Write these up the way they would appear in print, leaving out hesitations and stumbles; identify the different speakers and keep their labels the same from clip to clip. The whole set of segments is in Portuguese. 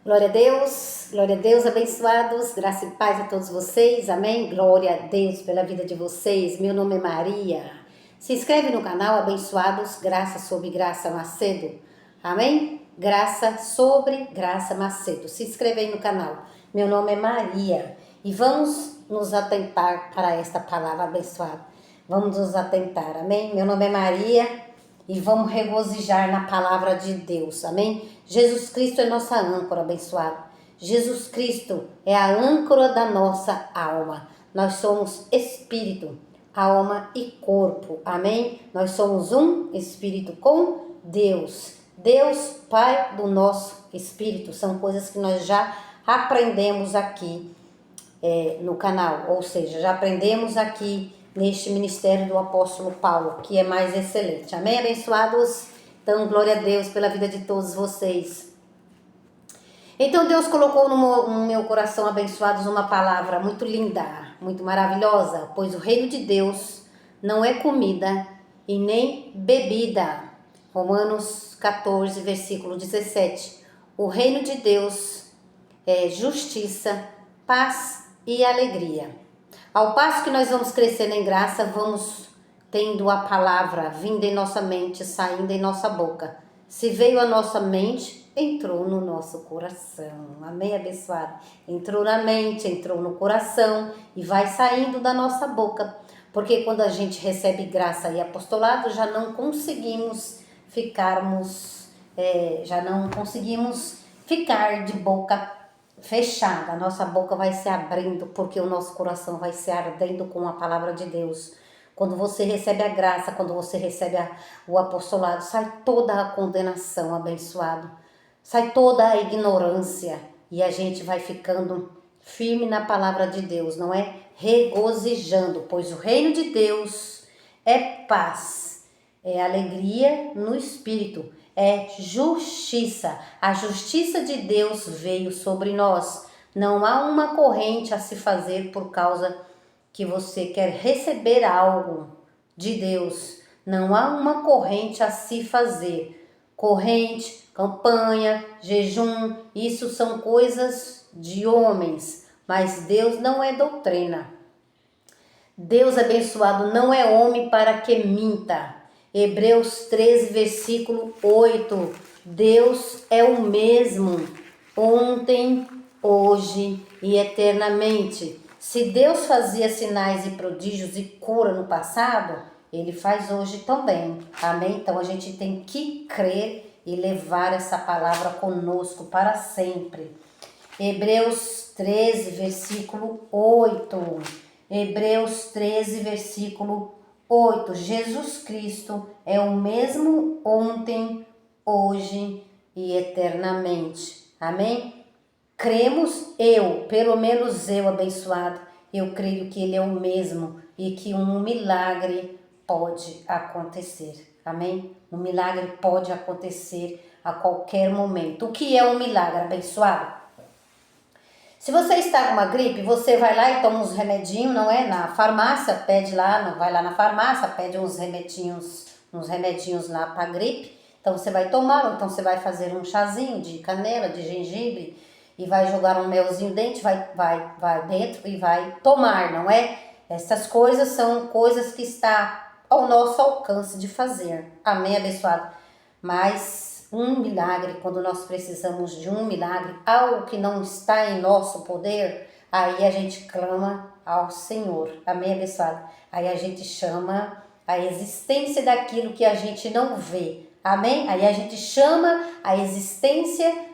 Speaker 1: Glória a Deus, abençoados, graça e paz a todos vocês, amém? Glória a Deus pela vida de vocês, meu nome é Maria. Se inscreve no canal, abençoados, graça sobre graça Macedo, amém? Graça sobre graça Macedo, se inscreve aí no canal, meu nome é Maria e vamos nos atentar para esta palavra abençoada, vamos nos atentar, amém? Meu nome é Maria. E vamos regozijar na palavra de Deus, amém? Jesus Cristo é nossa âncora, abençoado. Jesus Cristo é a âncora da nossa alma. Nós somos espírito, alma e corpo, amém? Nós somos um espírito com Deus. Deus, Pai do nosso espírito. São coisas que nós já aprendemos aqui no canal, ou seja, já aprendemos aqui neste ministério do apóstolo Paulo, que é mais excelente. Amém, abençoados? Então, glória a Deus pela vida de todos vocês. Então, Deus colocou no meu coração, abençoados, uma palavra muito linda, muito maravilhosa, pois o reino de Deus não é comida e nem bebida. Romanos 14, versículo 17. O reino de Deus é justiça, paz e alegria. Ao passo que nós vamos crescendo em graça, vamos tendo a palavra vindo em nossa mente, saindo em nossa boca. Se veio a nossa mente, entrou no nosso coração. Amém, abençoado? Entrou na mente, entrou no coração e vai saindo da nossa boca. Porque quando a gente recebe graça e apostolado, já não conseguimos ficar de boca fechada, a nossa boca vai se abrindo, porque o nosso coração vai se ardendo com a palavra de Deus. Quando você recebe a graça, quando você recebe o apostolado, sai toda a condenação, abençoado, sai toda a ignorância e a gente vai ficando firme na palavra de Deus, não é? Regozijando, pois o reino de Deus é paz, é alegria no espírito, é justiça. A justiça de Deus veio sobre nós. Não há uma corrente a se fazer por causa que você quer receber algo de Deus. Não há uma corrente a se fazer. Corrente, campanha, jejum, isso são coisas de homens. Mas Deus não é doutrina. Deus abençoado não é homem para que minta. Hebreus 13, versículo 8. Deus é o mesmo ontem, hoje e eternamente. Se Deus fazia sinais e prodígios e cura no passado, Ele faz hoje também. Amém? Então a gente tem que crer e levar essa palavra conosco para sempre. Hebreus 13, versículo 8. Hebreus 13, versículo 8. Jesus Cristo é o mesmo ontem, hoje e eternamente. Amém? Cremos, pelo menos eu, abençoado, eu creio que Ele é o mesmo e que um milagre pode acontecer. Amém? Um milagre pode acontecer a qualquer momento. O que é um milagre, abençoado? Se você está com uma gripe, você vai lá e toma uns remedinhos, não é? Na farmácia, pede lá, vai lá na farmácia, pede uns remedinhos lá para gripe. Então você vai tomar, ou então você vai fazer um chazinho de canela, de gengibre e vai jogar um melzinho dentro, vai dentro e vai tomar, não é? Essas coisas são coisas que está ao nosso alcance de fazer. Amém, abençoado? Mas um milagre, quando nós precisamos de um milagre, algo que não está em nosso poder, aí a gente clama ao Senhor. Amém, abençoado? Aí a gente chama a existência daquilo que a gente não vê. Amém? Aí a gente chama a existência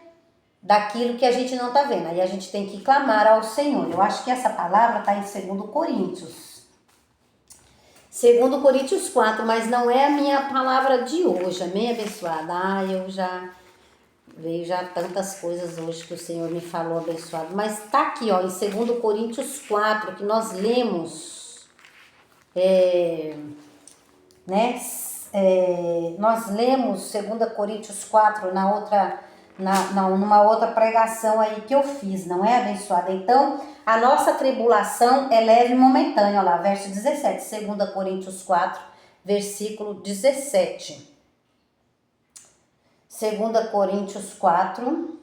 Speaker 1: daquilo que a gente não está vendo. Aí a gente tem que clamar ao Senhor. Eu acho que essa palavra está em 2 Coríntios. 2 Coríntios 4, mas não é a minha palavra de hoje, amém, abençoada? Veio já tantas coisas hoje que o Senhor me falou, abençoado. Mas tá aqui, ó, em 2 Coríntios 4, que nós lemos, nós lemos 2 Coríntios 4 numa outra pregação aí que eu fiz, não é, abençoada? Então, a nossa tribulação é leve e momentânea, olha lá, verso 17, 2 Coríntios 4, versículo 17. 2 Coríntios 4,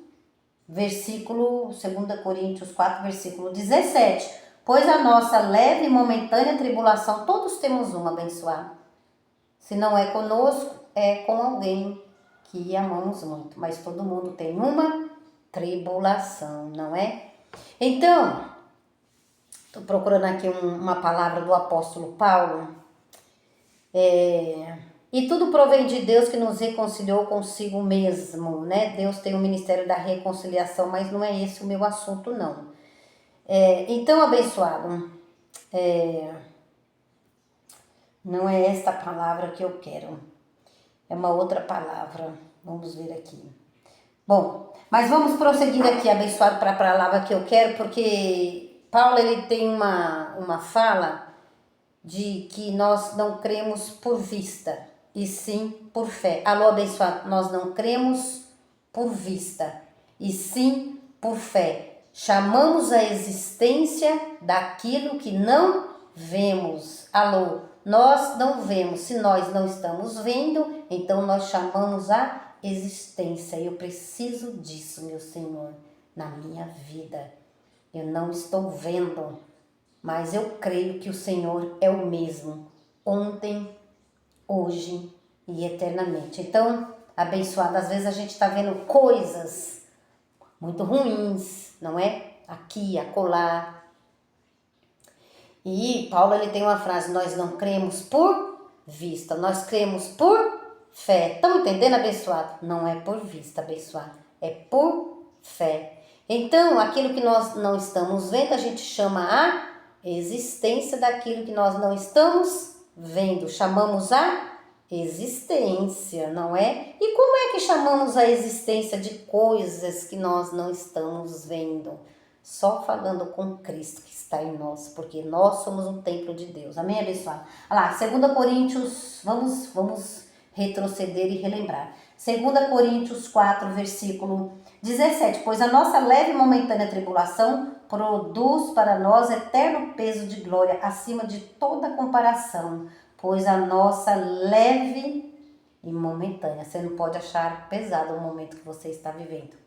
Speaker 1: versículo, 2 Coríntios 4, versículo 17. Pois a nossa leve e momentânea tribulação, todos temos uma, abençoado. Se não é conosco, é com alguém que amamos muito. Mas todo mundo tem uma tribulação, não é? Então, estou procurando aqui uma palavra do apóstolo Paulo. E tudo provém de Deus que nos reconciliou consigo mesmo, né? Deus tem o ministério da reconciliação, mas não é esse o meu assunto, não. Então, abençoado, não é esta palavra que eu quero. É uma outra palavra. Vamos ver aqui. Bom, mas vamos prosseguir aqui, abençoado, para a palavra que eu quero, porque Paulo, ele tem uma fala de que nós não cremos por vista, e sim por fé. Alô, abençoado, nós não cremos por vista, e sim por fé. Chamamos a existência daquilo que não vemos. Alô, nós não vemos. Se nós não estamos vendo, então nós chamamos a existência. Eu preciso disso, meu Senhor, na minha vida. Eu não estou vendo, mas eu creio que o Senhor é o mesmo, ontem, hoje e eternamente. Então, abençoado, às vezes a gente está vendo coisas muito ruins, não é? Aqui, acolá. E Paulo, ele tem uma frase: nós não cremos por vista, nós cremos por fé. Estão entendendo, abençoado? Não é por vista, abençoado, é por fé. Então, aquilo que nós não estamos vendo, a gente chama a existência daquilo que nós não estamos vendo. Chamamos a existência, não é? E como é que chamamos a existência de coisas que nós não estamos vendo? Só falando com Cristo que está em nós, porque nós somos um templo de Deus. Amém, abençoado? Olha lá, 2 Coríntios, vamos retroceder e relembrar. 2 Coríntios 4, versículo 17. Pois a nossa leve e momentânea tribulação produz para nós eterno peso de glória acima de toda comparação. Pois a nossa leve e momentânea, você não pode achar pesado o momento que você está vivendo.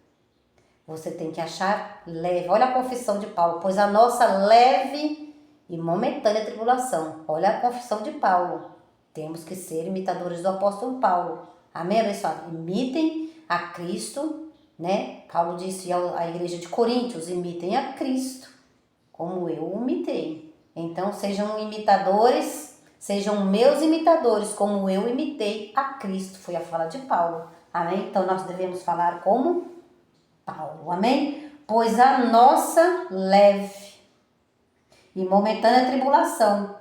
Speaker 1: Você tem que achar leve. Olha a confissão de Paulo. Pois a nossa leve e momentânea tribulação. Olha a confissão de Paulo. Temos que ser imitadores do apóstolo Paulo. Amém, abençoado? Imitem a Cristo, né? Paulo disse à igreja de Coríntios: imitem a Cristo, como eu o imitei. Então, sejam imitadores, sejam meus imitadores, como eu imitei a Cristo. Foi a fala de Paulo. Amém? Então, nós devemos falar como Paulo, amém? Pois a nossa leve e momentânea tribulação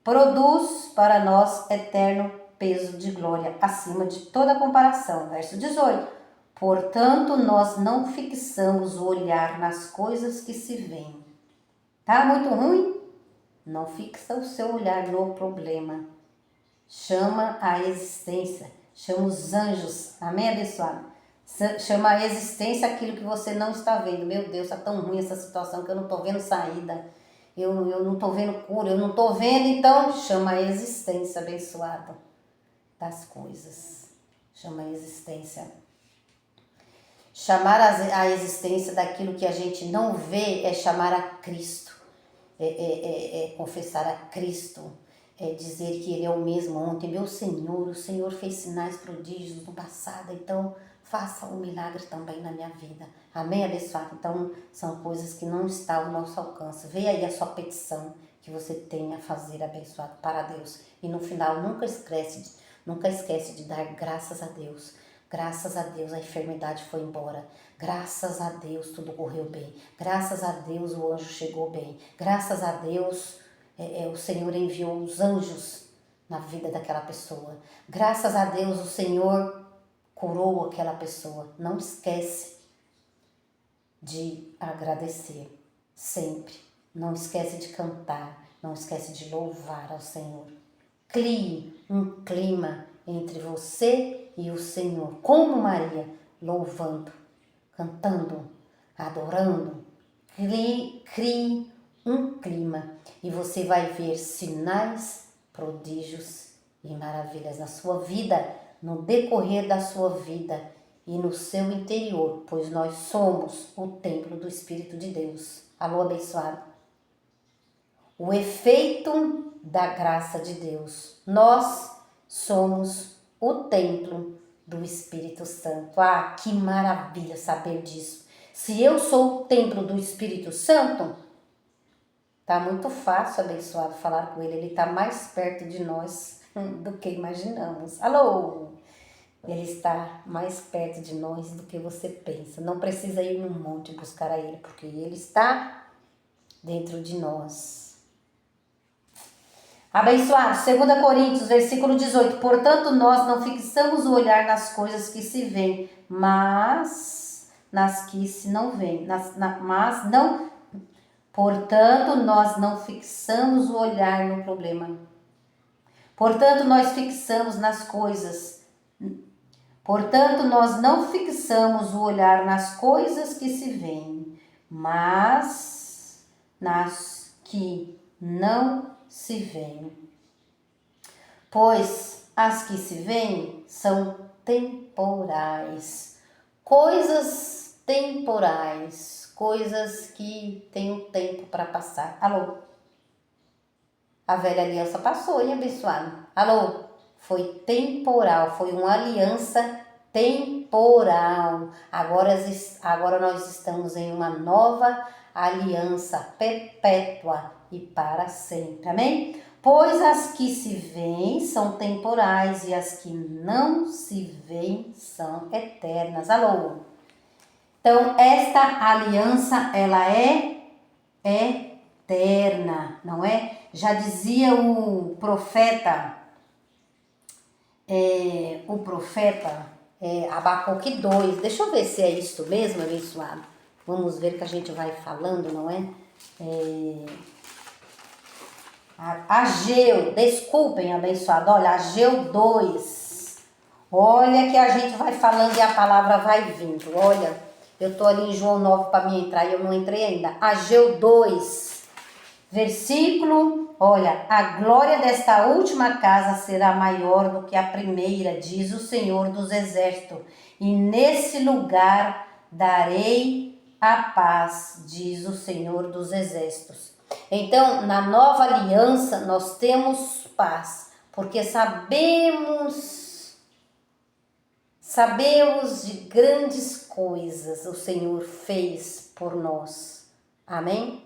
Speaker 1: produz para nós eterno peso de glória acima de toda comparação. Verso 18. Portanto, nós não fixamos o olhar nas coisas que se veem. Tá muito ruim? Não fixa o seu olhar no problema. Chama a existência, chama os anjos, amém, abençoado? Chama a existência aquilo que você não está vendo. Meu Deus, está tão ruim essa situação que eu não estou vendo saída. Eu não estou vendo cura, eu não estou vendo. Então, chama a existência, abençoado, das coisas. Chama a existência. Chamar a existência daquilo que a gente não vê é chamar a Cristo. É confessar a Cristo. É dizer que Ele é o mesmo ontem. Meu Senhor, o Senhor fez sinais, prodígios no passado. Então, faça um milagre também na minha vida. Amém, abençoado? Então, são coisas que não estão ao nosso alcance. Vê aí a sua petição que você tem a fazer, abençoado, para Deus. E no final, nunca esquece de dar graças a Deus. Graças a Deus a enfermidade foi embora. Graças a Deus tudo correu bem. Graças a Deus o anjo chegou bem. Graças a Deus o Senhor enviou os anjos na vida daquela pessoa. Graças a Deus o Senhor curou aquela pessoa. Não esquece de agradecer sempre. Não esquece de cantar. Não esquece de louvar ao Senhor. Crie um clima entre você e o Senhor, como Maria, louvando, cantando, adorando. Crie um clima e você vai ver sinais, prodígios e maravilhas na sua vida, no decorrer da sua vida. e no seu interior, pois nós somos o templo do Espírito de Deus. Alô, abençoado. O efeito da graça de Deus. Nós somos o templo do Espírito Santo. Ah, que maravilha saber disso. Se eu sou o templo do Espírito Santo, tá muito fácil, abençoado, falar com ele. Ele tá mais perto de nós do que imaginamos. Alô! Ele está mais perto de nós do que você pensa. Não precisa ir num monte buscar a ele, porque ele está dentro de nós. Abençoado, 2 Coríntios, versículo 18. Portanto, nós não fixamos o olhar nas coisas que se veem, mas nas que se não veem. Portanto, nós não fixamos o olhar no problema. Portanto, nós fixamos nas coisas. Portanto, nós não fixamos o olhar nas coisas que se veem, mas nas que não se veem. Pois as que se veem são temporais. Coisas temporais, coisas que têm um tempo para passar. Alô? A velha aliança passou, hein, abençoado? Alô? Foi temporal, foi uma aliança temporal. Agora nós estamos em uma nova aliança perpétua e para sempre. Amém? Pois as que se veem são temporais e as que não se veem são eternas. Alô? Então, esta aliança, ela é eterna, não é? Já dizia o profeta Abacuque 2, deixa eu ver se é isto mesmo, abençoado. Vamos ver que a gente vai falando, não é? Ageu, desculpem, abençoado, olha, Ageu 2. Olha que a gente vai falando e a palavra vai vindo. Olha, eu tô ali em João 9 para me entrar e eu não entrei ainda. Ageu 2, versículo, olha, a glória desta última casa será maior do que a primeira, diz o Senhor dos Exércitos, e nesse lugar darei a paz, diz o Senhor dos Exércitos. Então, na nova aliança, nós temos paz, porque sabemos de grandes coisas o Senhor fez por nós. Amém?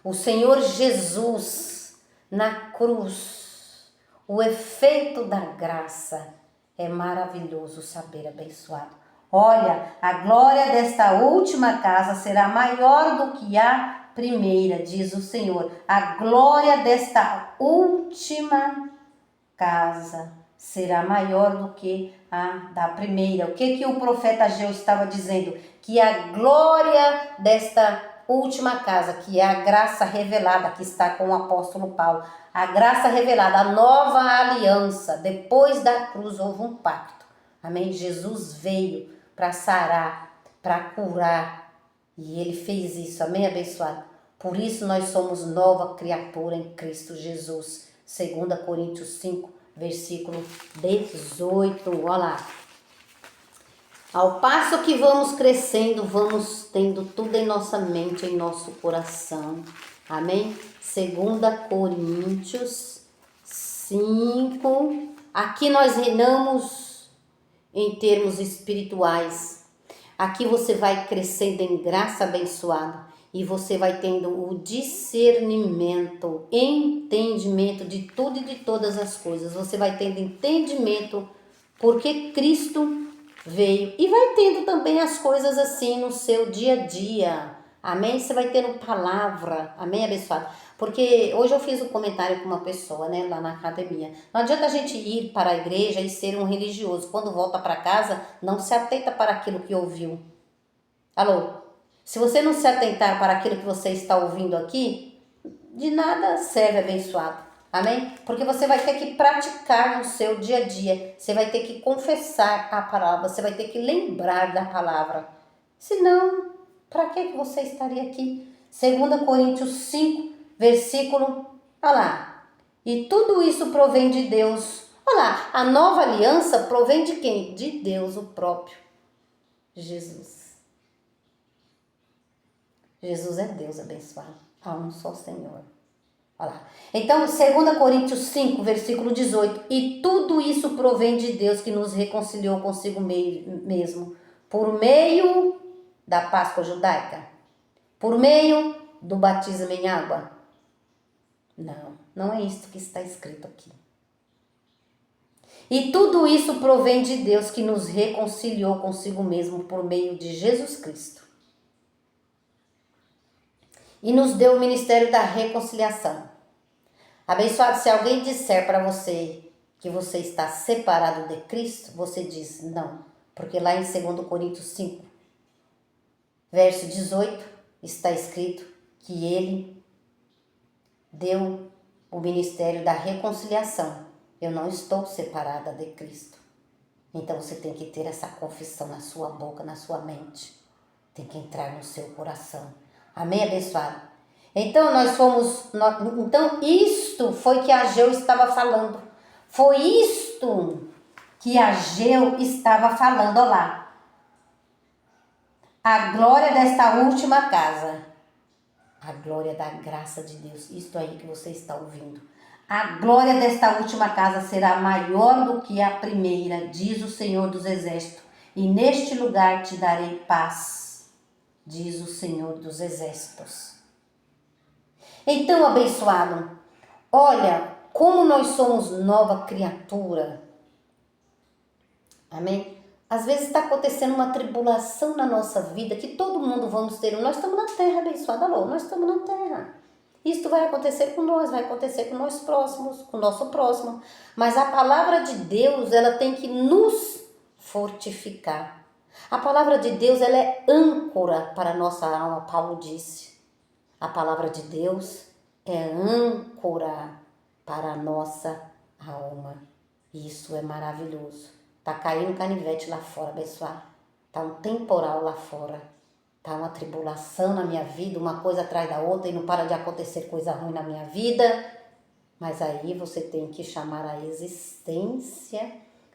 Speaker 1: O Senhor Jesus na cruz, o efeito da graça é maravilhoso saber, abençoado. Olha, a glória desta última casa será maior do que a primeira, diz o Senhor. A glória desta última casa será maior do que a da primeira. O que o profeta Ageu estava dizendo? Que a glória desta última casa, que é a graça revelada, que está com o apóstolo Paulo, a graça revelada, a nova aliança, depois da cruz houve um pacto, amém? Jesus veio para sarar, para curar, e ele fez isso, amém, abençoado? Por isso nós somos nova criatura em Cristo Jesus, 2 Coríntios 5, versículo 18, olha lá. Ao passo que vamos crescendo, vamos tendo tudo em nossa mente, em nosso coração. Amém? 2 Coríntios 5. Aqui nós reinamos em termos espirituais. Aqui você vai crescendo em graça, abençoado. E você vai tendo o discernimento, entendimento de tudo e de todas as coisas. Você vai tendo entendimento porque Cristo veio, e vai tendo também as coisas assim no seu dia a dia, amém? Você vai tendo palavra, amém, abençoado? Porque hoje eu fiz um comentário com uma pessoa, né, lá na academia. Não adianta a gente ir para a igreja e ser um religioso, quando volta para casa, não se atenta para aquilo que ouviu. Alô? Se você não se atentar para aquilo que você está ouvindo aqui, de nada serve, abençoado. Amém? Porque você vai ter que praticar no seu dia a dia. Você vai ter que confessar a palavra. Você vai ter que lembrar da palavra. Senão, para que você estaria aqui? 2 Coríntios 5, versículo, olha lá. E tudo isso provém de Deus, Olha lá, a nova aliança provém de quem? De Deus, o próprio Jesus. Jesus é Deus abençoado. Há um só Senhor. Olha lá. Então, 2 Coríntios 5, versículo 18. E tudo isso provém de Deus que nos reconciliou consigo mesmo, por meio da Páscoa judaica, por meio do batismo em água. Não, não é isso que está escrito aqui. E tudo isso provém de Deus que nos reconciliou consigo mesmo por meio de Jesus Cristo. E nos deu o ministério da reconciliação. Abençoado, se alguém disser para você que você está separado de Cristo, você diz não. Porque lá em 2 Coríntios 5, verso 18, está escrito que ele deu o ministério da reconciliação. Eu não estou separada de Cristo. Então você tem que ter essa confissão na sua boca, na sua mente. Tem que entrar no seu coração. Amém, abençoado? Então então isto foi que Ageu estava falando. Foi isto que Ageu estava falando, olha lá. A glória desta última casa. A glória da graça de Deus. Isto aí que você está ouvindo. A glória desta última casa será maior do que a primeira, diz o Senhor dos Exércitos. E neste lugar te darei paz, diz o Senhor dos Exércitos. Então, abençoado, olha como nós somos nova criatura. Amém? Às vezes está acontecendo uma tribulação na nossa vida que todo mundo vamos ter. Nós estamos na terra, abençoado. Alô, nós estamos na terra. Isto vai acontecer com nós, vai acontecer com nós próximos, com o nosso próximo. Mas a palavra de Deus, ela tem que nos fortificar. A palavra de Deus, ela é âncora para a nossa alma, Paulo disse. A palavra de Deus é âncora para a nossa alma. Isso é maravilhoso. Tá caindo canivete lá fora, abençoado. Tá um temporal lá fora. Tá uma tribulação na minha vida, uma coisa atrás da outra e não para de acontecer coisa ruim na minha vida. Mas aí você tem que chamar a existência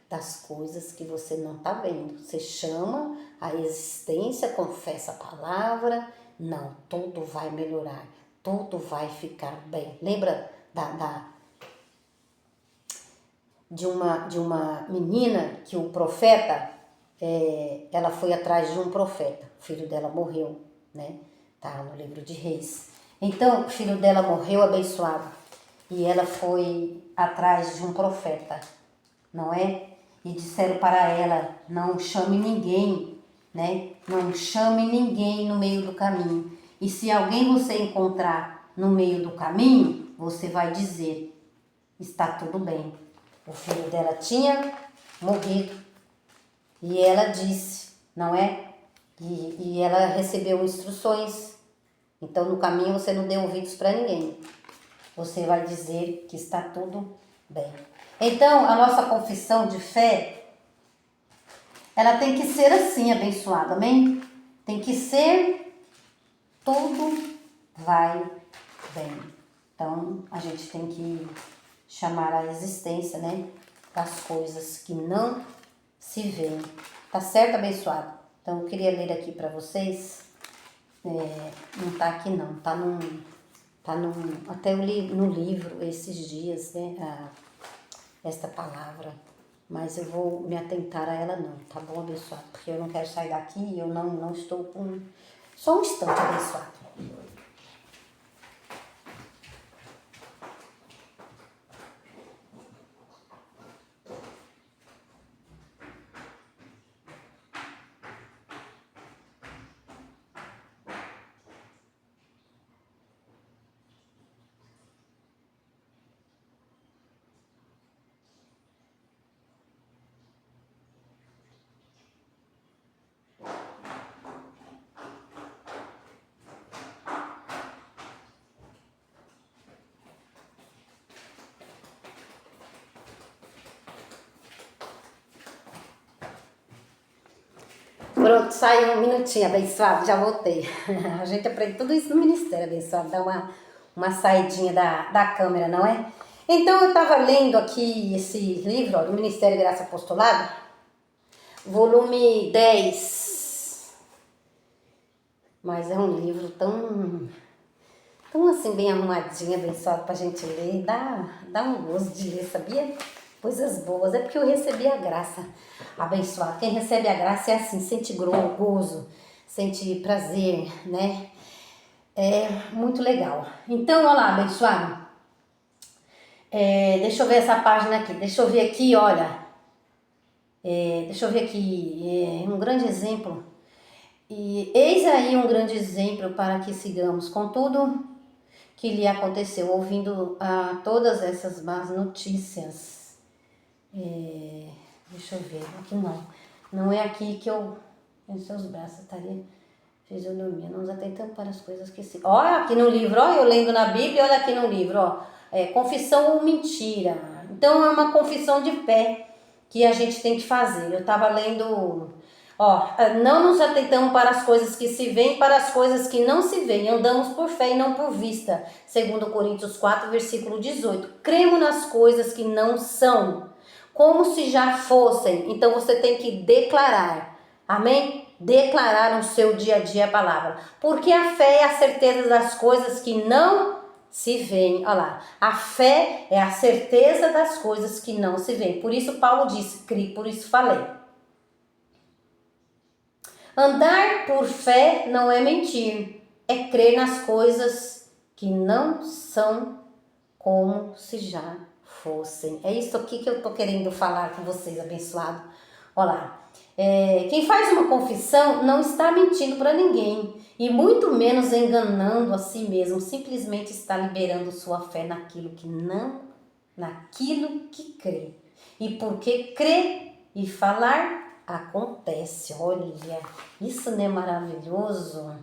Speaker 1: das coisas que você não tá vendo. Você chama a existência, confessa a palavra. Não, tudo vai melhorar, tudo vai ficar bem. Lembra de uma menina que o profeta, ela foi atrás de um profeta. O filho dela morreu, né? Tá no livro de Reis. Então, o filho dela morreu abençoado. E ela foi atrás de um profeta, não é? E disseram para ela, não chame ninguém, né? Não chame ninguém no meio do caminho. E se alguém você encontrar no meio do caminho, você vai dizer, está tudo bem. O filho dela tinha morrido. E ela disse, não é? E ela recebeu instruções. Então, no caminho, você não dê ouvidos para ninguém. Você vai dizer que está tudo bem. Então, a nossa confissão de fé, ela tem que ser assim, abençoada, amém? Tem que ser, tudo vai bem. Então, a gente tem que chamar a existência, né? Das coisas que não se veem. Tá certo, abençoado? Então, eu queria ler aqui para vocês. Não tá aqui não, tá até eu li no livro esses dias, né, esta palavra, mas eu vou me atentar a ela não, tá bom, abençoado? Porque eu não quero sair daqui e eu não estou com... Só um instante, abençoado. Pronto, saiu um minutinho, abençoado, já voltei. A gente aprende tudo isso no ministério, abençoado, dá uma saidinha da câmera, não é? Então eu estava lendo aqui esse livro, ó, do Ministério Graça Apostolado, volume 10. Mas é um livro tão assim, bem arrumadinho, abençoado pra gente ler. Dá um gosto de ler, sabia? Coisas boas. É porque eu recebi a graça, abençoado. Quem recebe a graça é assim, sente gozo, sente prazer, né? É muito legal. Então, olha lá, abençoado. Deixa eu ver essa página aqui. Deixa eu ver aqui, olha. Deixa eu ver aqui. Um grande exemplo. E eis aí um grande exemplo para que sigamos com tudo que lhe aconteceu, ouvindo todas essas más notícias. Deixa eu ver, aqui não. Não é aqui que eu... Em seus braços estaria fisionomia. Não nos atentamos para as coisas que se... Olha aqui no livro, ó, eu lendo na Bíblia, olha aqui no livro, ó. Confissão ou mentira. Então é uma confissão de fé que a gente tem que fazer. Eu estava lendo... Ó, não nos atentamos para as coisas que se veem, para as coisas que não se veem. Andamos por fé e não por vista. Segundo Coríntios 4, versículo 18. Cremos nas coisas que não são, como se já fossem. Então você tem que declarar. Amém? Declarar no seu dia a dia a palavra. Porque a fé é a certeza das coisas que não se veem. Olha lá. A fé é a certeza das coisas que não se veem. Por isso Paulo disse, criei, por isso falei. Andar por fé não é mentir, é crer nas coisas que não são como se já fossem. É isso aqui que eu tô querendo falar com vocês, abençoado. Olha lá. Quem faz uma confissão não está mentindo para ninguém e muito menos enganando a si mesmo, simplesmente está liberando sua fé naquilo que crê. E porque crê e falar, acontece. Olha, isso não é maravilhoso?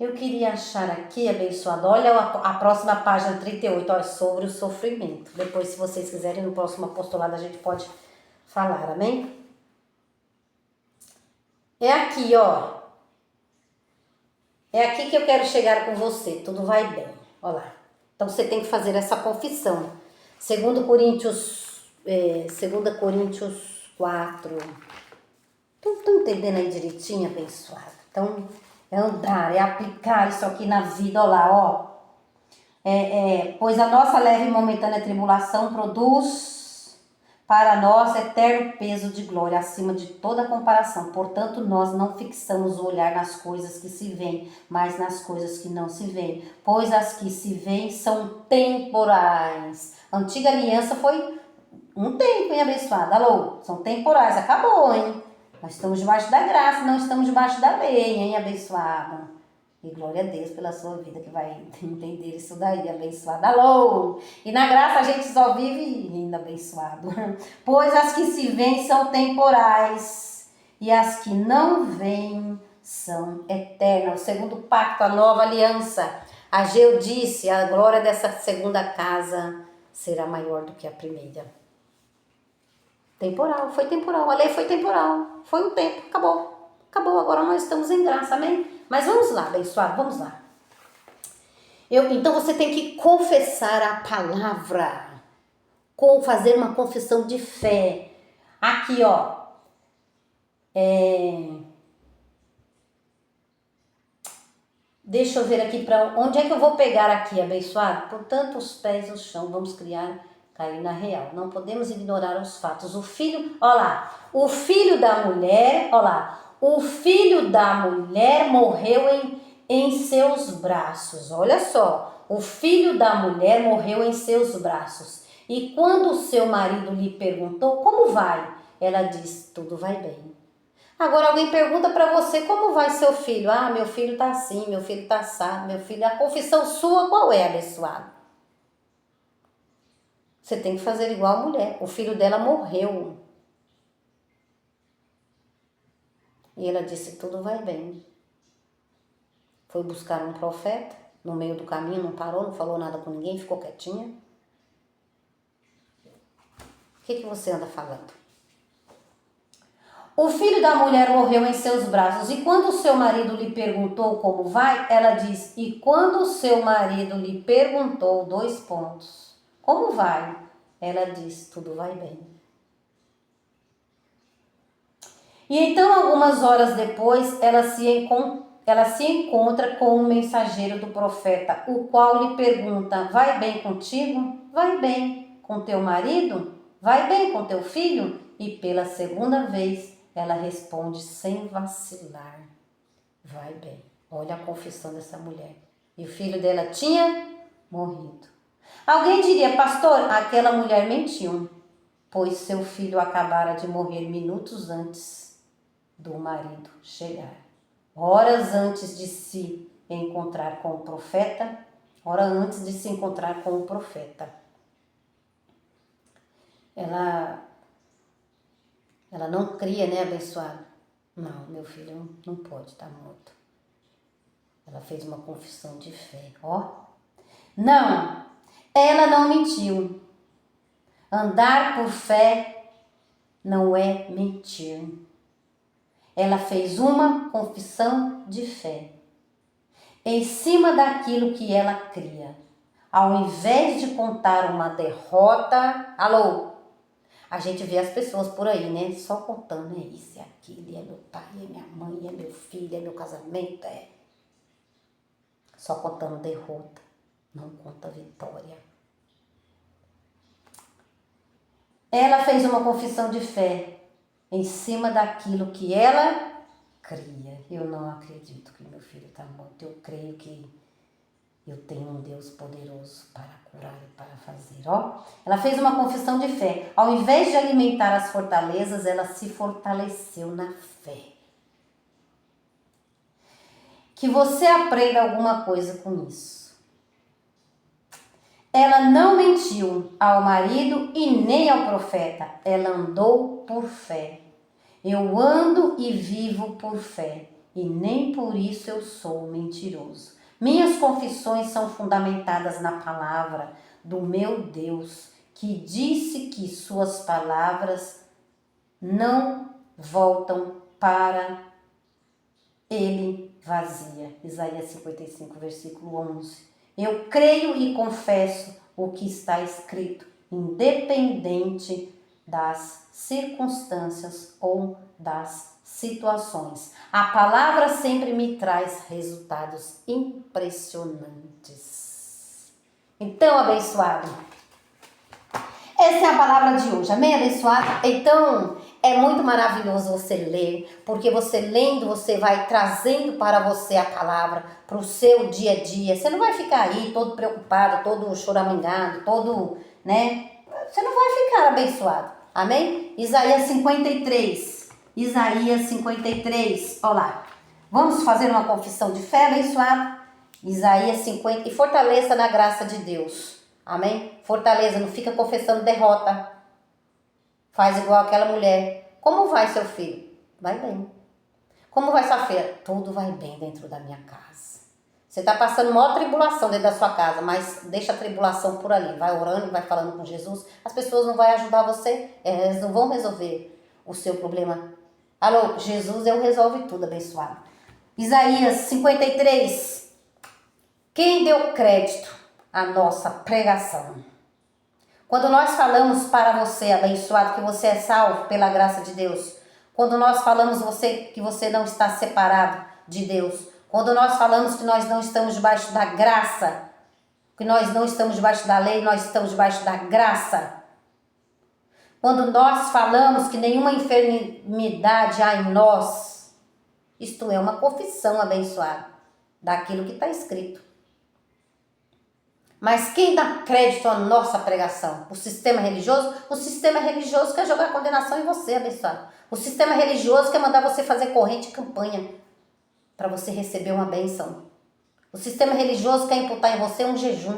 Speaker 1: Eu queria achar aqui, abençoado, olha a próxima página 38, olha, sobre o sofrimento. Depois, se vocês quiserem, no próximo apostolado a gente pode falar, amém? É aqui, ó. É aqui que eu quero chegar com você, tudo vai bem. Olha lá. Então, você tem que fazer essa confissão. 2 Coríntios 4. Estão entendendo aí direitinho, abençoado? Então, é andar, é aplicar isso aqui na vida, olha lá, ó. Pois a nossa leve e momentânea tribulação produz para nós eterno peso de glória acima de toda comparação. Portanto, nós não fixamos o olhar nas coisas que se veem, mas nas coisas que não se veem. Pois as que se veem são temporais. A antiga aliança foi um tempo, hein, abençoado? Alô? São temporais, acabou, hein? Nós estamos debaixo da graça, não estamos debaixo da lei, hein, abençoado? E glória a Deus pela sua vida que vai entender isso daí, abençoado. Alô! E na graça a gente só vive rindo, abençoado. Pois as que se veem são temporais e as que não veem são eternas. O segundo pacto, a nova aliança. Ageu disse, a glória dessa segunda casa será maior do que a primeira. Temporal, foi temporal, a lei foi temporal, foi um tempo, acabou, agora nós estamos em graça, amém? Mas vamos lá, abençoado, vamos lá. Então você tem que confessar a palavra, fazer uma confissão de fé. Aqui, ó, deixa eu ver aqui para onde é que eu vou pegar aqui, abençoado? Portanto, os pés no chão, vamos cair na real. Não podemos ignorar os fatos. O filho da mulher, o filho da mulher morreu em seus braços. Olha só, o filho da mulher morreu em seus braços. E quando o seu marido lhe perguntou, como vai? Ela disse, tudo vai bem. Agora alguém pergunta para você, como vai seu filho? Ah, meu filho tá assim, meu filho tá assado, meu filho... A confissão sua qual é, abençoado? Você tem que fazer igual a mulher. O filho dela morreu. E ela disse, tudo vai bem. Foi buscar um profeta. No meio do caminho, não parou, não falou nada com ninguém, ficou quietinha. O que você anda falando? O filho da mulher morreu em seus braços. E quando o seu marido lhe perguntou como vai, ela diz, e quando o seu marido lhe perguntou, 2 pontos. Como vai? Ela diz, tudo vai bem. E então, algumas horas depois, ela se encontra com um mensageiro do profeta, o qual lhe pergunta, vai bem contigo? Vai bem. Com teu marido? Vai bem com teu filho? E pela segunda vez, ela responde sem vacilar, vai bem. Olha a confissão dessa mulher. E o filho dela tinha morrido. Alguém diria, pastor, aquela mulher mentiu, pois seu filho acabara de morrer minutos antes do marido chegar. Horas antes de se encontrar com o profeta, horas antes de se encontrar com o profeta. Ela não cria, né, abençoada? Não, meu filho não pode estar morto. Ela fez uma confissão de fé, ó. Não, ela não mentiu. Andar por fé não é mentir. Ela fez uma confissão de fé em cima daquilo que ela cria. Ao invés de contar uma derrota, alô, a gente vê as pessoas por aí, né? Só contando, é isso, é aquilo, é meu pai, é minha mãe, é meu filho, é meu casamento, é. Só contando derrota, não conta vitória. Ela fez uma confissão de fé em cima daquilo que ela cria. Eu não acredito que meu filho está morto. Eu creio que eu tenho um Deus poderoso para curar e para fazer. Ó, ela fez uma confissão de fé. Ao invés de alimentar as fortalezas, ela se fortaleceu na fé. Que você aprenda alguma coisa com isso. Ela não mentiu ao marido e nem ao profeta. Ela andou por fé. Eu ando e vivo por fé, e nem por isso eu sou mentiroso. Minhas confissões são fundamentadas na palavra do meu Deus, que disse que suas palavras não voltam para ele vazia. Isaías 55, versículo 11. Eu creio e confesso o que está escrito, independente das circunstâncias ou das situações. A palavra sempre me traz resultados impressionantes. Então, abençoado, essa é a palavra de hoje, amém, abençoado? Então, é muito maravilhoso você ler, porque você lendo, você vai trazendo para você a palavra, para o seu dia a dia. Você não vai ficar aí todo preocupado, todo choramingado, todo, né? Você não vai ficar abençoado, amém? Isaías 53, olha lá. Vamos fazer uma confissão de fé, abençoado? Isaías 50, e fortaleça na graça de Deus. Amém? Fortaleza, não fica confessando derrota. Faz igual aquela mulher. Como vai seu filho? Vai bem. Como vai sua filha? Tudo vai bem dentro da minha casa. Você está passando maior tribulação dentro da sua casa, mas deixa a tribulação por ali. Vai orando, vai falando com Jesus. As pessoas não vão ajudar você. Elas não vão resolver o seu problema. Alô, Jesus, eu resolve tudo, abençoado. Isaías 53. Quem deu crédito à nossa pregação? Quando nós falamos para você, abençoado, que você é salvo pela graça de Deus, quando nós falamos que você não está separado de Deus, quando nós falamos que nós não estamos debaixo da graça, que nós não estamos debaixo da lei, nós estamos debaixo da graça, quando nós falamos que nenhuma enfermidade há em nós, isto é uma confissão, abençoada, daquilo que está escrito. Mas quem dá crédito à nossa pregação? O sistema religioso? O sistema religioso quer jogar condenação em você, abençoado. O sistema religioso quer mandar você fazer corrente e campanha para você receber uma bênção. O sistema religioso quer imputar em você um jejum.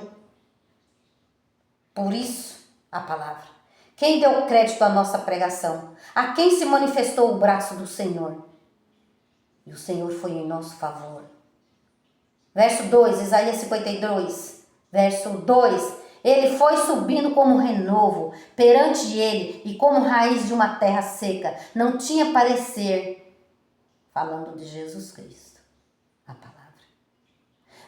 Speaker 1: Por isso, a palavra. Quem deu crédito à nossa pregação? A quem se manifestou o braço do Senhor? E o Senhor foi em nosso favor. Verso 2, Isaías 52. Verso 2, ele foi subindo como renovo perante ele e como raiz de uma terra seca. Não tinha parecer, falando de Jesus Cristo, a palavra.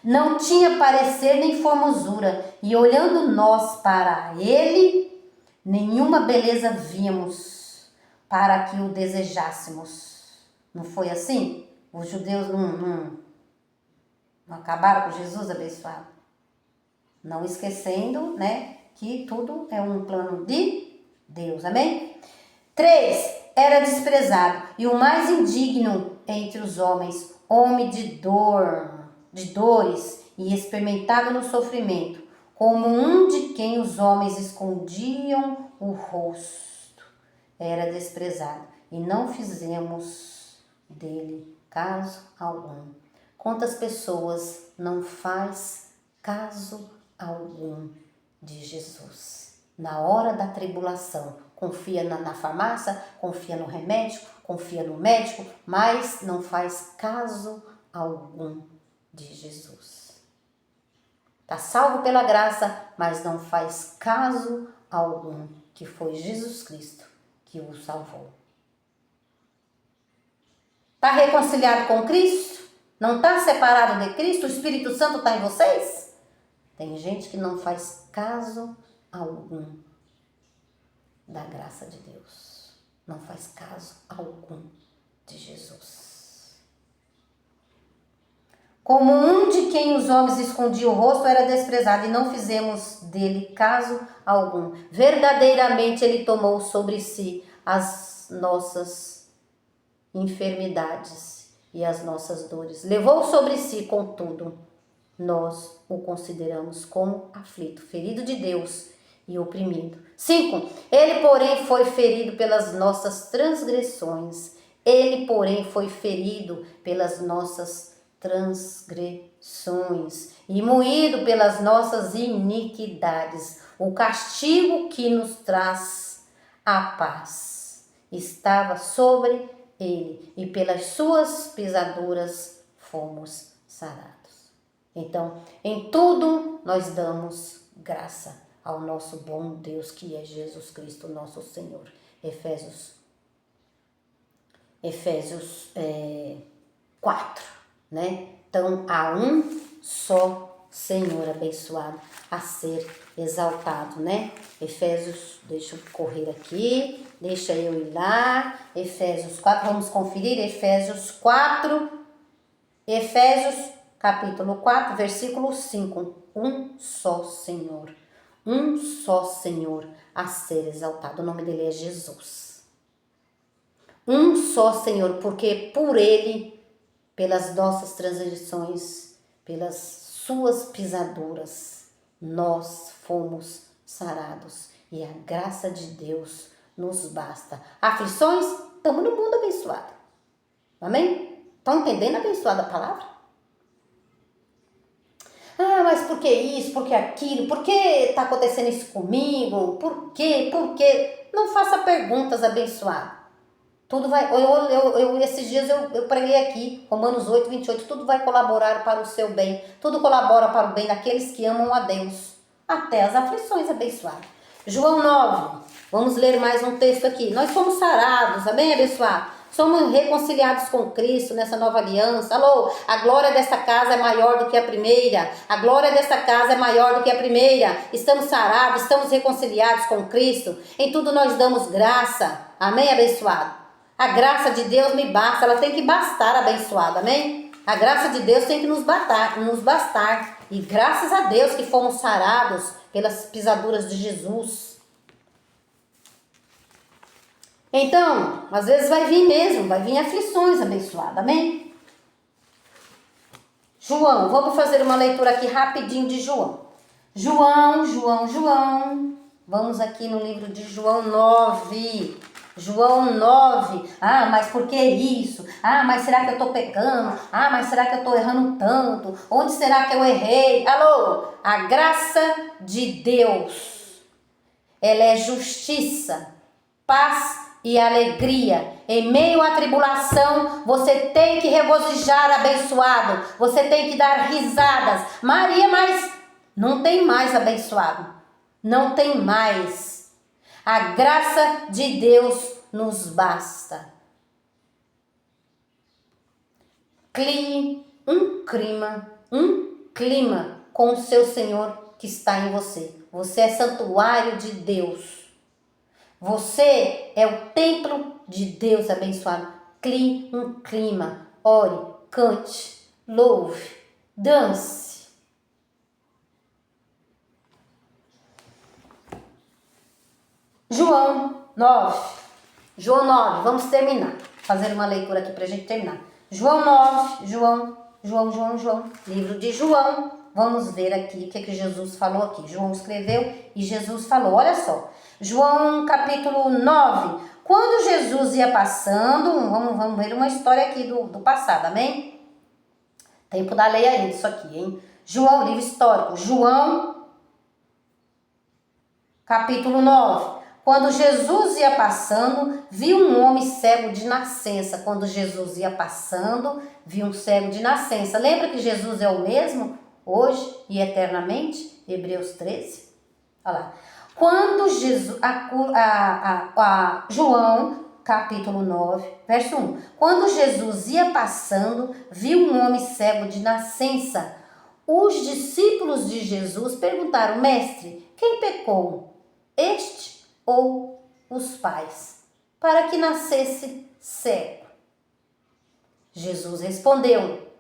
Speaker 1: não tinha parecer nem formosura, e olhando nós para ele, nenhuma beleza víamos para que o desejássemos. Não foi assim? Os judeus não acabaram com Jesus abençoado? Não esquecendo, né, que tudo é um plano de Deus, amém? 3. Era desprezado e o mais indigno entre os homens, homem de dores e experimentado no sofrimento, como um de quem os homens escondiam o rosto. Era desprezado e não fizemos dele caso algum. Quantas pessoas não faz caso algum de Jesus? Na hora da tribulação, confia na farmácia, confia no remédio, confia no médico, mas não faz caso algum de Jesus. Está salvo pela graça, mas não faz caso algum que foi Jesus Cristo que o salvou. Está reconciliado com Cristo? Não está separado de Cristo? O Espírito Santo está em vocês? Tem gente que não faz caso algum da graça de Deus. Não faz caso algum de Jesus. Como um de quem os homens escondiam o rosto, era desprezado e não fizemos dele caso algum. Verdadeiramente ele tomou sobre si as nossas enfermidades e as nossas dores. Levou sobre si, contudo, nós o consideramos como aflito, ferido de Deus e oprimido. 5. Ele, porém, foi ferido pelas nossas transgressões. Ele, porém, foi ferido pelas nossas transgressões e moído pelas nossas iniquidades. O castigo que nos traz a paz estava sobre ele, e pelas suas pisaduras fomos sarados. Então, em tudo nós damos graça ao nosso bom Deus, que é Jesus Cristo, nosso Senhor. Efésios 4, né? Então, há um só Senhor abençoado a ser exaltado, né? Efésios, deixa eu correr aqui, deixa eu ir lá. Efésios 4, vamos conferir. Efésios capítulo 4, versículo 5. Um só Senhor. Um só Senhor a ser exaltado. O nome dele é Jesus. Um só Senhor, porque por ele, pelas nossas transgressões, pelas suas pisaduras, nós fomos sarados. E a graça de Deus nos basta. Aflições, estamos no mundo abençoado. Amém? Estão entendendo abençoada a palavra? Ah, mas por que isso? Por que aquilo? Por que está acontecendo isso comigo? Por quê? Por quê? Não faça perguntas, abençoado. Tudo vai, esses dias eu preguei aqui, Romanos 8, 28, tudo vai colaborar para o seu bem. Tudo colabora para o bem daqueles que amam a Deus. Até as aflições, abençoado. João 9, vamos ler mais um texto aqui. Nós somos sarados, amém, abençoado? Somos reconciliados com Cristo nessa nova aliança. Alô, a glória desta casa é maior do que a primeira. A glória desta casa é maior do que a primeira. Estamos sarados, estamos reconciliados com Cristo. Em tudo nós damos graça. Amém, abençoado? A graça de Deus me basta. Ela tem que bastar, abençoado. Amém? A graça de Deus tem que nos bastar. E graças a Deus que fomos sarados pelas pisaduras de Jesus. Então, às vezes vai vir aflições, abençoada, amém? João, vamos fazer uma leitura aqui rapidinho de João. João. Vamos aqui no livro de João 9. João 9. Ah, mas por que isso? Ah, mas será que eu estou pecando? Ah, mas será que eu estou errando tanto? Onde será que eu errei? Alô, a graça de Deus, ela é justiça, paz e alegria. Em meio à tribulação, você tem que regozijar, abençoado. Você tem que dar risadas. Maria, mas não tem mais, abençoado. Não tem mais. A graça de Deus nos basta. Crie um clima com o seu Senhor que está em você. Você é santuário de Deus. Você é o templo de Deus abençoado. Crie um clima. Ore, cante, louve, dance. João 9. João 9. Vamos terminar. Fazer uma leitura aqui para a gente terminar. João 9. João. Livro de João. Vamos ver aqui o que Jesus falou aqui. João escreveu e Jesus falou. Olha só. João capítulo 9. Quando Jesus ia passando, vamos ver uma história aqui do passado, amém? Tempo da lei ainda, isso aqui, hein? João, livro histórico. João capítulo 9. Quando Jesus ia passando, viu um homem cego de nascença. Quando Jesus ia passando, viu um cego de nascença. Lembra que Jesus é o mesmo hoje e eternamente? Hebreus 13. Olha lá. Quando Jesus, João, capítulo 9, verso 1. Quando Jesus ia passando, viu um homem cego de nascença. Os discípulos de Jesus perguntaram, mestre, quem pecou? Este ou os pais, para que nascesse cego? Jesus respondeu,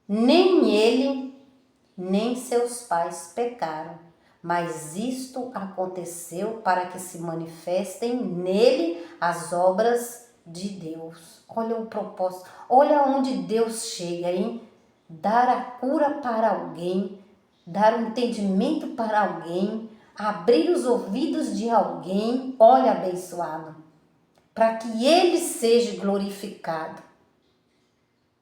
Speaker 1: nem ele, nem seus pais pecaram, mas isto aconteceu para que se manifestem nele as obras de Deus. Olha o propósito, olha onde Deus chega, hein? Dar a cura para alguém, dar um entendimento para alguém, abrir os ouvidos de alguém, olha abençoado, para que ele seja glorificado,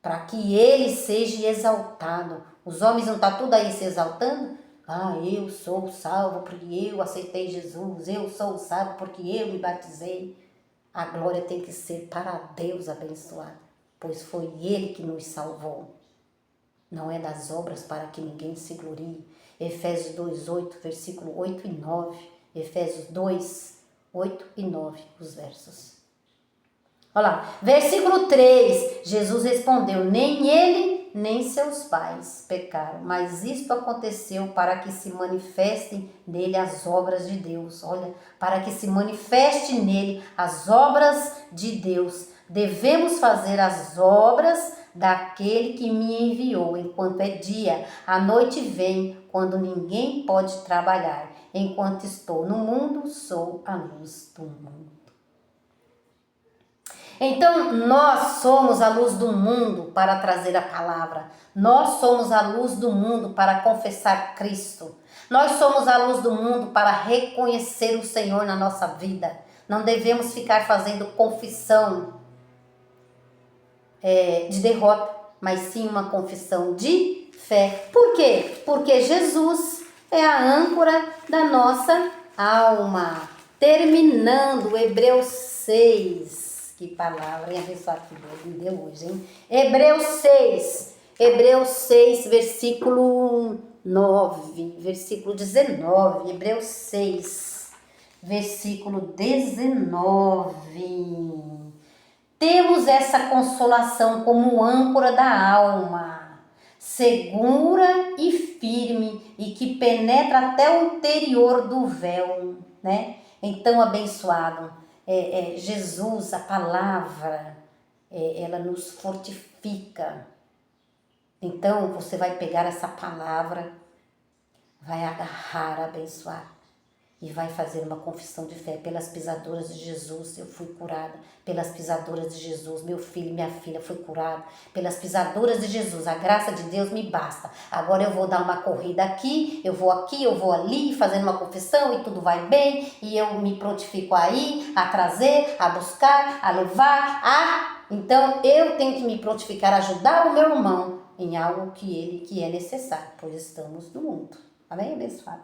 Speaker 1: para que ele seja exaltado. Os homens não estão tudo aí se exaltando? Ah, eu sou salvo porque eu aceitei Jesus, eu sou salvo porque eu me batizei. A glória tem que ser para Deus abençoado, pois foi Ele que nos salvou. Não é das obras para que ninguém se glorie. Efésios 2:8, versículo 8 e 9. Efésios 2, 8 e 9, os versos. Olha lá, versículo 3, Jesus respondeu, nem ele, nem seus pais pecaram, mas isto aconteceu para que se manifestem nele as obras de Deus. Olha, para que se manifeste nele as obras de Deus. Devemos fazer as obras daquele que me enviou, enquanto é dia. A noite vem, quando ninguém pode trabalhar. Enquanto estou no mundo, sou a luz do mundo. Então, nós somos a luz do mundo para trazer a palavra. Nós somos a luz do mundo para confessar Cristo. Nós somos a luz do mundo para reconhecer o Senhor na nossa vida. Não devemos ficar fazendo confissão de derrota, mas sim uma confissão de fé. Por quê? Porque Jesus é a âncora da nossa alma. Terminando Hebreus 6. Que palavra, hein? Abençoado que Deus me deu hoje, hein? Hebreus 6, versículo 9, versículo 19. Hebreus 6, versículo 19. Temos essa consolação como âncora da alma, segura e firme, e que penetra até o interior do véu, né? Então, abençoado, Jesus, a palavra, ela nos fortifica. Então, você vai pegar essa palavra, vai agarrar, abençoar, e vai fazer uma confissão de fé. Pelas pisaduras de Jesus eu fui curada. Pelas pisaduras de Jesus, meu filho e minha filha foi curado. Pelas pisaduras de Jesus, a graça de Deus me basta. Agora eu vou dar uma corrida aqui, eu vou ali, fazendo uma confissão e tudo vai bem. E eu me prontifico a ir, a trazer, a buscar, a levar, Então eu tenho que me prontificar a ajudar o meu irmão em algo que é necessário, pois estamos no mundo. Amém, abençoado?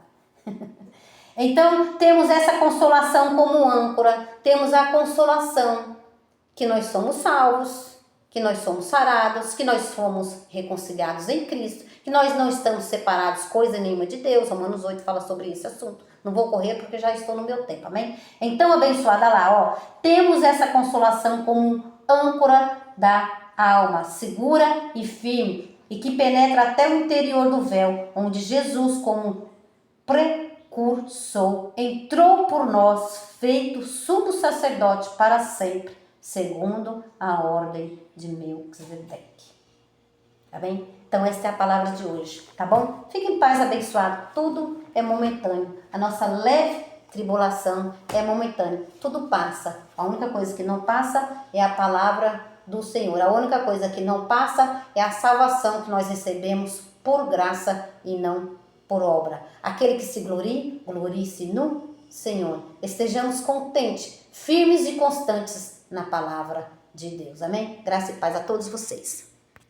Speaker 1: Então, temos essa consolação como âncora, temos a consolação que nós somos salvos, que nós somos sarados, que nós fomos reconciliados em Cristo, que nós não estamos separados coisa nenhuma de Deus. Romanos 8 fala sobre esse assunto. Não vou correr porque já estou no meu tempo, amém? Então, abençoada lá, temos essa consolação como âncora da alma, segura e firme. e que penetra até o interior do véu, onde Jesus, como precursor, entrou por nós, feito sumo sacerdote para sempre, segundo a ordem de Melquisedeque. Tá bem? Então essa é a palavra de hoje, tá bom? Fique em paz, abençoado. Tudo é momentâneo. A nossa leve tribulação é momentânea. Tudo passa. A única coisa que não passa é a palavra do Senhor. A única coisa que não passa é a salvação que nós recebemos por graça e não por obra. Aquele que se glorie, glorie-se no Senhor. Estejamos contentes, firmes e constantes na palavra de Deus. Amém? Graça e paz a todos vocês.